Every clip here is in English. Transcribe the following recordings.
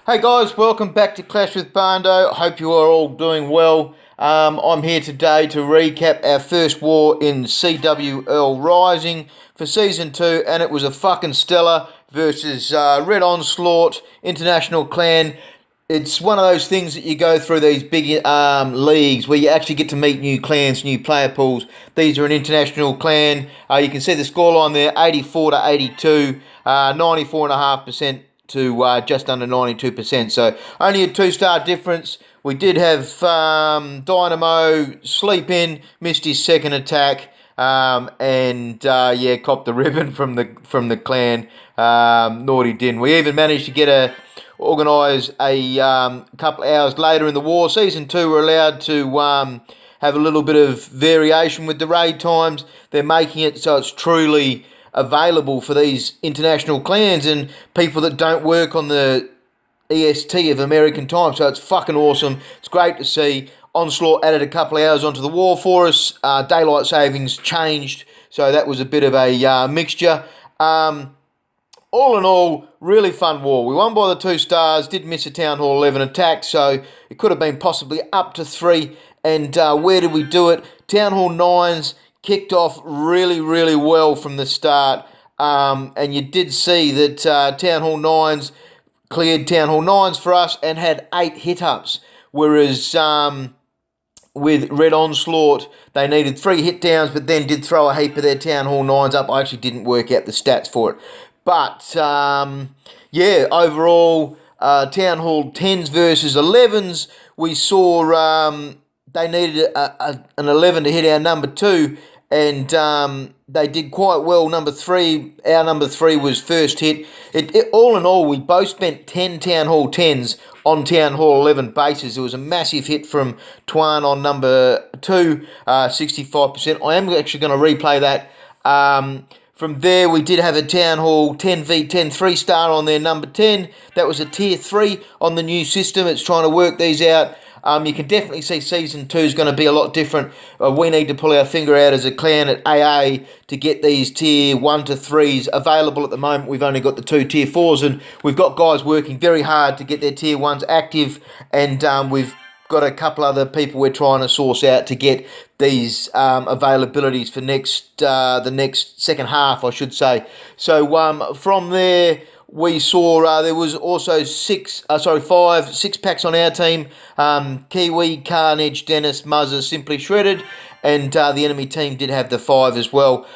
Hey guys, welcome back to Clash with Bando. Hope you are all doing well. I'm here today to recap our first war in CWL Rising for Season 2, and it was a fucking stellar versus Red Onslaught International Clan. It's one of those things that you go through these big leagues where you actually get to meet new clans, new player pools. These are an international clan. You can see the scoreline there, 84 to 82, 94.5% to just under 92%. So only a 2-star difference. We did have Dynamo sleep in, missed his second attack, and copped the ribbon from the clan. Naughty didn't. We even managed to get organise a couple of hours later in the war. Season 2 we're allowed to have a little bit of variation with the raid times. They're making it so it's truly available for these international clans and people that don't work on the EST of American time. So it's fucking awesome. It's great to see. Onslaught added a couple of hours onto the war for us. Daylight savings changed, so that was a bit of a mixture. All in all, really fun war. We won by the 2 stars, did miss a Town Hall 11 attack, so it could have been possibly up to 3. And where did we do it? Town Hall 9s kicked off really, really well from the start. And you did see that Town Hall 9s cleared Town Hall 9s for us and had 8 hit-ups, whereas with Red Onslaught, they needed 3 hit downs, but then did throw a heap of their Town Hall 9s up. I actually didn't work out the stats for it. But, overall, Town Hall 10s versus 11s, we saw they needed an 11 to hit our number 2, and they did quite well. Number 3, our number 3 was first hit. All in all, we both spent 10 Town Hall 10s on Town Hall 11 bases. There was a massive hit from Twan on number 2, 65%. I am actually going to replay that. From there, we did have a Town Hall 10v10 3-star on their number 10. That was a tier 3 on the new system. It's trying to work these out. You can definitely see Season 2 is going to be a lot different. We need to pull our finger out as a clan at AA to get these tier 1 to 3s available. At the moment, we've only got the 2 tier 4s, and we've got guys working very hard to get their tier 1s active, and we've got a couple other people we're trying to source out to get these availabilities for the next second half, I should say. So from there, we saw there was also 5 packs on our team. Kiwi, Carnage, Dennis, Muzzer, Simply Shredded, and the enemy team did have the 5 as well.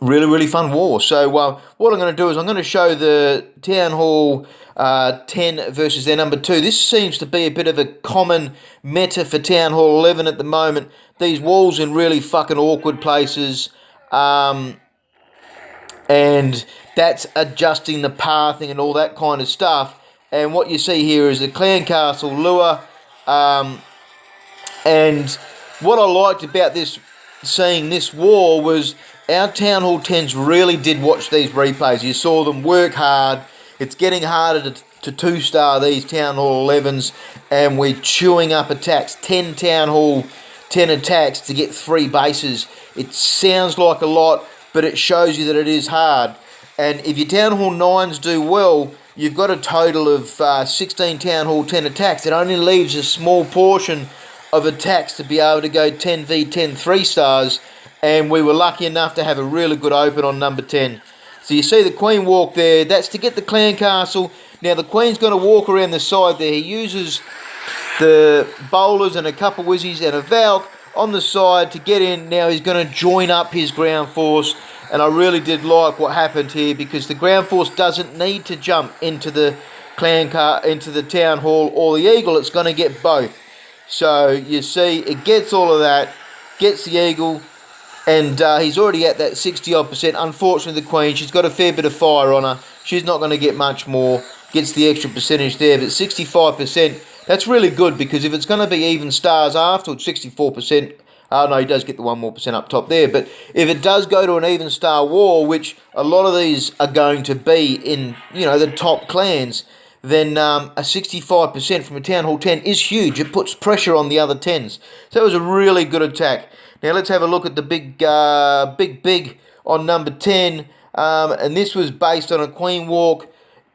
Really, really fun war. So what I'm going to do is I'm going to show the Town Hall 10 versus their number 2. This seems to be a bit of a common meta for Town Hall 11 at the moment. These walls in really fucking awkward places. And that's adjusting the pathing and all that kind of stuff. And what you see here is the Clan Castle lure. And what I liked about seeing this war was our Town Hall 10s really did watch these replays. You saw them work hard. It's getting harder to 2-star these Town Hall 11s, and we're chewing up attacks. 10 Town Hall 10 attacks to get 3 bases. It sounds like a lot, but it shows you that it is hard. And if your Town Hall 9s do well, you've got a total of 16 Town Hall 10 attacks. It only leaves a small portion of attacks to be able to go 10v10 3-stars, and we were lucky enough to have a really good open on number 10. So you see the Queen walk there. That's to get the Clan Castle. Now the Queen's going to walk around the side there. He uses the bowlers and a couple of Wizzies and a Valk on the side to get in. Now he's going to join up his ground force, and I really did like what happened here because the ground force doesn't need to jump into the into the Town Hall or the Eagle. It's going to get both. So you see it gets all of that, gets the Eagle, and he's already at that 60-odd%. Unfortunately, the Queen, she's got a fair bit of fire on her. She's not going to get much more. Gets the extra percentage there, but 65%, that's really good because if it's going to be even stars afterwards, 64%, no, he does get the 1 more % up top there. But if it does go to an even star war, which a lot of these are going to be in, the top clans, then a 65% from a Town Hall 10 is huge. It puts pressure on the other 10s. So it was a really good attack. Now let's have a look at the big on number 10. And this was based on a Queen walk.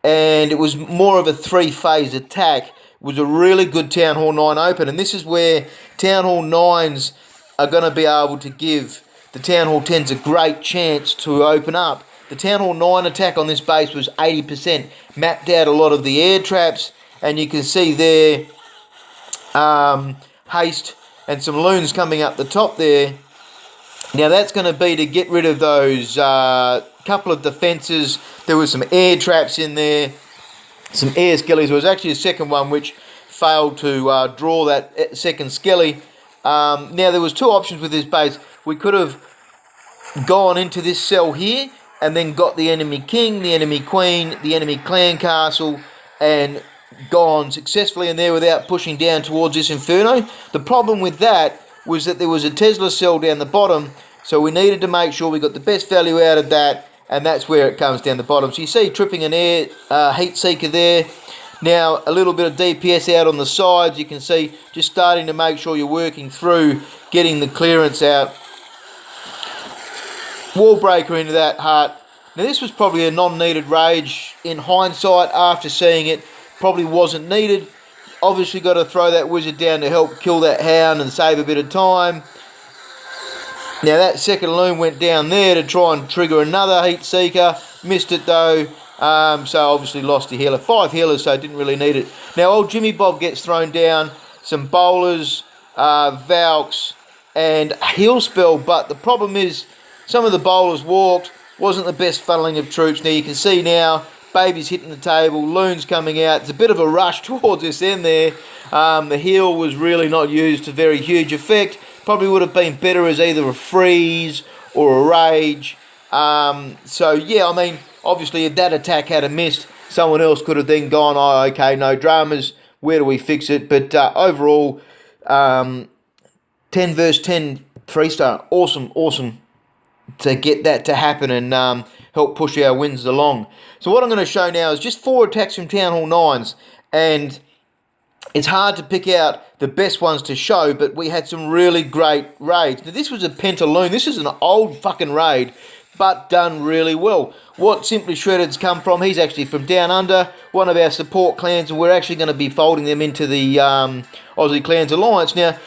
and it was more of a 3-phase attack. It was a really good Town Hall 9 open, and this is where Town Hall 9s are going to be able to give the Town Hall 10s a great chance to open up. The Town Hall 9 attack on this base was 80%, mapped out a lot of the air traps, and you can see there haste and some loons coming up the top there. Now that's going to be to get rid of those couple of defences. There was some air traps in there, some air skellies. There was actually a second one which failed to draw that second skelly. Now there was two options with this base. We could have gone into this cell here and then got the enemy king, the enemy queen, the enemy clan castle, and gone successfully in there without pushing down towards this inferno. The problem with that was that there was a Tesla cell down the bottom, so we needed to make sure we got the best value out of that, and that's where it comes down the bottom. So you see tripping an air heat seeker there. Now a little bit of DPS out on the sides. You can see just starting to make sure you're working through getting the clearance out. Wall breaker into that hut. Now this was probably a non-needed rage in hindsight. After seeing it, probably wasn't needed. Obviously got to throw that wizard down to help kill that hound and save a bit of time. Now that second loon went down there to try and trigger another heat seeker. Missed it though. So obviously lost the healer. 5 healers, so didn't really need it. Now old Jimmy Bob gets thrown down. Some bowlers, Valks, and a heal spell. But the problem is some of the bowlers walked. Wasn't the best funneling of troops. Now you can see now, baby's hitting the table, loons coming out. It's a bit of a rush towards this end there. The heal was really not used to very huge effect. Probably would have been better as either a freeze or a rage. So yeah, I mean, obviously if that attack had missed, someone else could have then gone, oh okay, no dramas, where do we fix it? But overall, 10 versus 10 3-star, awesome to get that to happen and help push our wins along. So what I'm going to show now is just 4 attacks from Town Hall 9s, and it's hard to pick out the best ones to show, but we had some really great raids. Now this was a Pentalobe. This is an old fucking raid, but done really well. What Simply Shredded's come from, he's actually from Down Under, one of our support clans, and we're actually going to be folding them into the Aussie Clans Alliance. Now,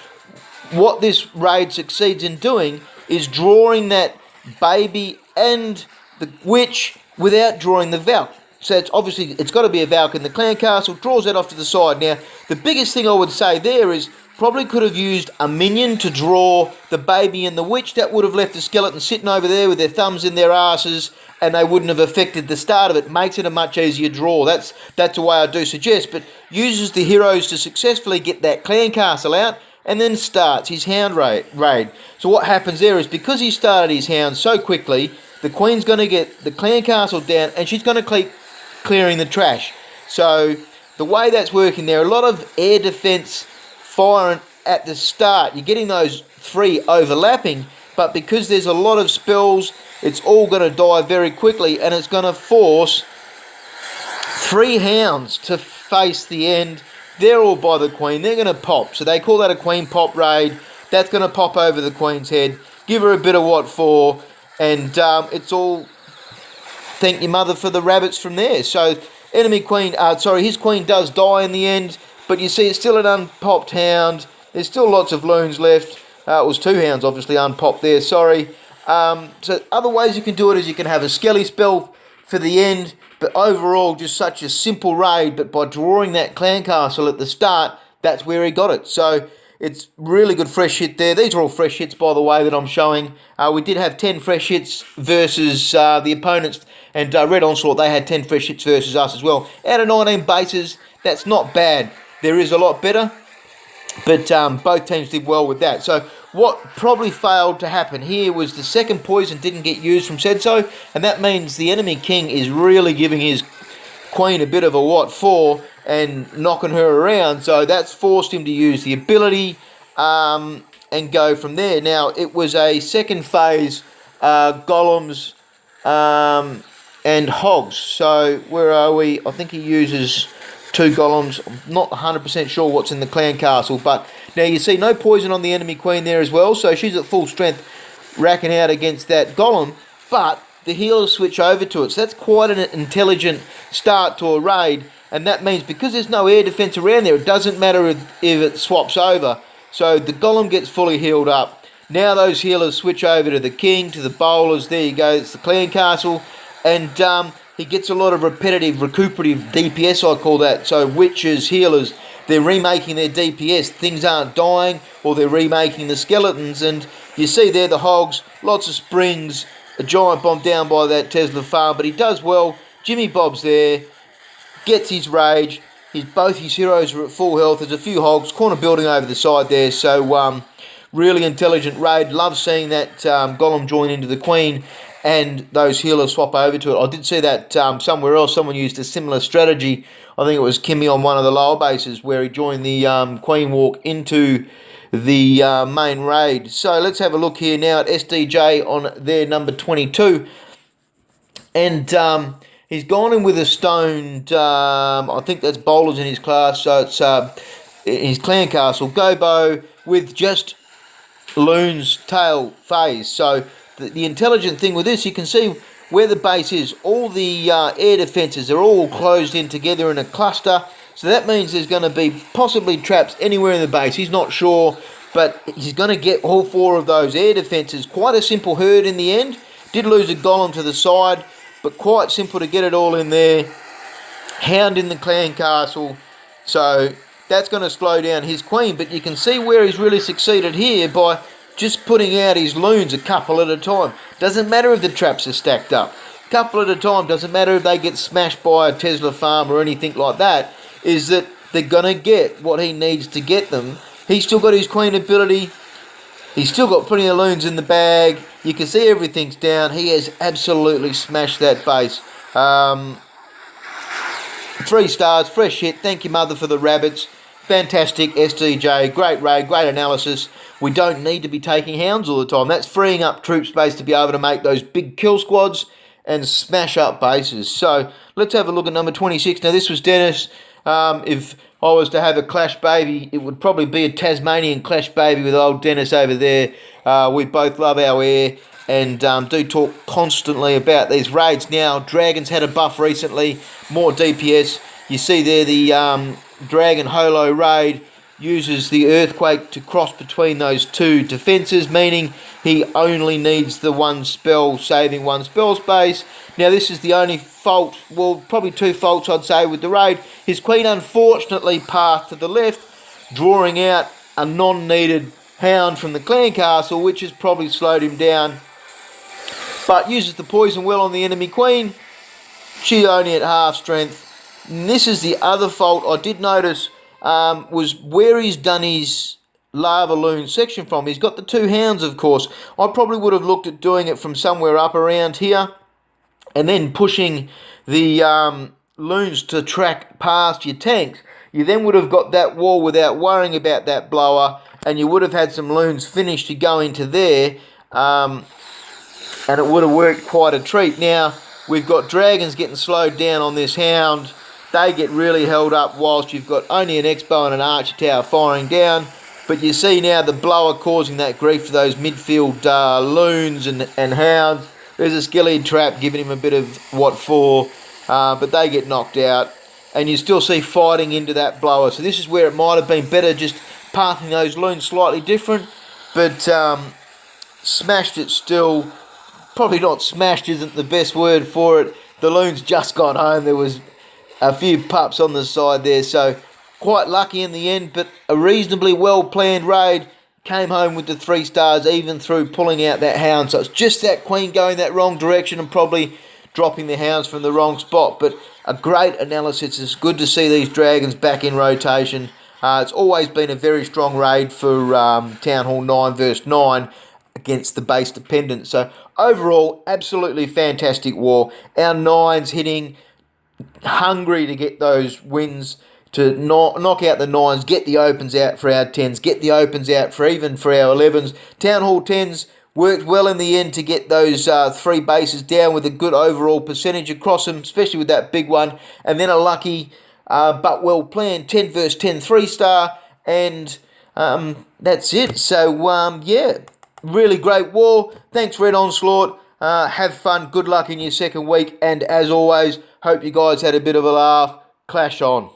what this raid succeeds in doing is drawing that baby and the witch without drawing the Valk. So it's obviously, it's got to be a Valk in the clan castle, draws that off to the side. Now, the biggest thing I would say there is probably could have used a minion to draw the baby and the witch. That would have left the skeleton sitting over there with their thumbs in their asses, and they wouldn't have affected the start of it. Makes it a much easier draw. That's the way I do suggest, but uses the heroes to successfully get that clan castle out, and then starts his hound raid. So what happens there is, because he started his hound so quickly, the queen's going to get the clan castle down, and she's going to keep clearing the trash. So the way that's working there, a lot of air defense firing at the start. You're getting those 3 overlapping, but because there's a lot of spells, it's all going to die very quickly, and it's going to force 3 hounds to face the end. They're all by the queen. They're going to pop. So they call that a queen pop raid. That's going to pop over the queen's head, give her a bit of what for, and it's all thank your mother for the rabbits from there. So enemy queen, his queen does die in the end, but you see it's still an unpopped hound. There's still lots of loons left. It was 2 hounds obviously unpopped there, sorry. So other ways you can do it is you can have a skelly spell for the end, but overall just such a simple raid, but by drawing that clan castle at the start, that's where he got it. So it's really good fresh hit there. These are all fresh hits, by the way, that I'm showing. We did have 10 fresh hits versus the opponents, and Red Onslaught, they had 10 fresh hits versus us as well. Out of 19 bases, that's not bad. There is a lot better, but both teams did well with that. So what probably failed to happen here was the second poison didn't get used from Sedso, and that means the enemy king is really giving his queen a bit of a what for and knocking her around. So that's forced him to use the ability and go from there. Now, it was a second phase golems and hogs. So where are we? I think he uses 2 golems. I'm not 100% sure what's in the clan castle, but now you see no poison on the enemy queen there as well, so she's at full strength racking out against that golem. But the healers switch over to it. So that's quite an intelligent start to a raid, and that means because there's no air defense around there, it doesn't matter if it swaps over. So the golem gets fully healed up. Now those healers switch over to the king, to the bowlers. There you go, it's the clan castle, and he gets a lot of repetitive, recuperative DPS, I call that. So witches, healers, they're remaking their DPS. Things aren't dying, or they're remaking the skeletons. And you see there the hogs, lots of springs, a giant bomb down by that Tesla farm, but he does well. Jimmy Bob's there, gets his rage. Both his heroes are at full health. There's a few hogs, corner building over the side there. So really intelligent raid. Love seeing that golem join into the queen and those healers swap over to it. I did see that somewhere else someone used a similar strategy. I think it was Kimmy on one of the lower bases where he joined the queen walk into the main raid. So let's have a look here now at SDJ on their number 22. And he's gone in with a stoned, I think that's bowlers in his class, so it's in his clan castle, Gobo with just Loon's tail phase. So the intelligent thing with this, you can see where the base is. All the air defences are all closed in together in a cluster. So that means there's going to be possibly traps anywhere in the base. He's not sure, but he's going to get all 4 of those air defences. Quite a simple herd in the end. Did lose a golem to the side, but quite simple to get it all in there. Hound in the clan castle. So that's going to slow down his queen, but you can see where he's really succeeded here by just putting out his loons a couple at a time. Doesn't matter if the traps are stacked up. Couple at a time, doesn't matter if they get smashed by a Tesla farm or anything like that, is that they're going to get what he needs to get them. He's still got his queen ability. He's still got plenty of loons in the bag. You can see everything's down. He has absolutely smashed that base. 3 stars, fresh hit. Thank you, mother, for the rabbits. Fantastic SDJ, great raid, great analysis. We don't need to be taking hounds all the time. That's freeing up troop space to be able to make those big kill squads and smash up bases. So let's have a look at number 26. Now this was Dennis. If I was to have a clash baby, it would probably be a Tasmanian clash baby with old Dennis over there. We both love our air and do talk constantly about these raids. Now Dragons had a buff recently, more DPS. You see there the Dragon Holo raid uses the Earthquake to cross between those 2 defences, meaning he only needs the 1 spell, saving 1 spell space. Now this is the only fault, well probably 2 faults I'd say with the raid. His queen unfortunately passed to the left, drawing out a non-needed hound from the clan castle, which has probably slowed him down. But uses the poison well on the enemy queen. She only at half strength. And this is the other fault I did notice, was where he's done his lava loon section from. He's got the 2 hounds, of course. I probably would have looked at doing it from somewhere up around here and then pushing the loons to track past your tanks. You then would have got that wall without worrying about that blower, and you would have had some loons finished to go into there, and it would have worked quite a treat. Now, we've got dragons getting slowed down on this hound. They get really held up whilst you've got only an X-bow and an archer tower firing down. But you see now the blower causing that grief to those midfield loons and hounds. There's a skeleton trap giving him a bit of what for, but they get knocked out. And you still see fighting into that blower. So this is where it might have been better just pathing those loons slightly different. But smashed it still. Probably not smashed isn't the best word for it. The loons just got home. There was a few pups on the side there, so quite lucky in the end, but a reasonably well planned raid. Came home with the 3 stars even through pulling out that hound. So it's just that queen going that wrong direction and probably dropping the hounds from the wrong spot. But a great analysis. It's good to see these dragons back in rotation. It's always been a very strong raid for Town Hall 9 versus 9 against the base dependent. So overall, absolutely fantastic war. Our 9s hitting, hungry to get those wins, to knock out the 9s, get the opens out for our 10s, get the opens out for even for our 11s. Town Hall 10s worked well in the end to get those 3 bases down with a good overall percentage across them, especially with that big one. And then a lucky but well planned 10 versus 10 3-star, and that's it. So yeah, really great war. Thanks, Red Onslaught. Have fun, good luck in your second week, and as always, hope you guys had a bit of a laugh. Clash on.